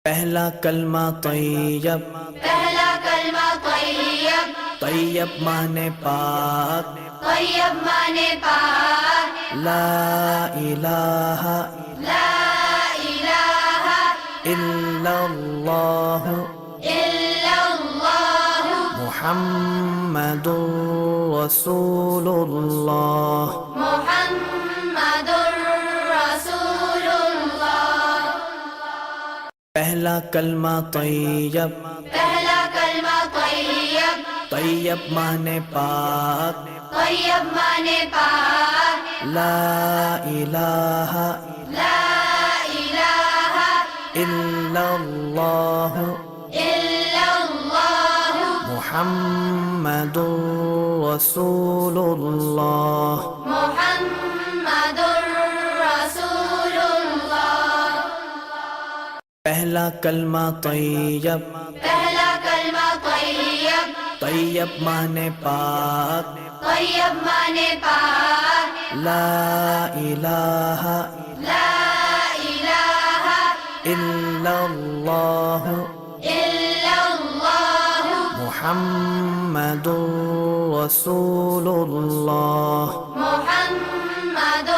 پہلا کلمہ طیب، پہلا کلمہ طیب، طیب مانے پاک، طیب مانے پاک، لا الہ لا الہ الا اللہ الا اللہ محمد رسول اللہ۔ محمد رسول اللہ۔ پہلا کلمہ طیب، پہلا کلمہ طیب، طیب مانے پاک، طیب مانے پاک، لا الہ لا الہ الا اللہ الا اللہ محمد رسول اللہ۔ محمد رسول اللہ۔ پہلا کلمہ طیب، پہلا کلمہ طیب، طیب مانے پاک، طیب مانے پاک، لا الہ لا الہ الا اللہ الا اللہ محمد رسول اللہ۔ محمد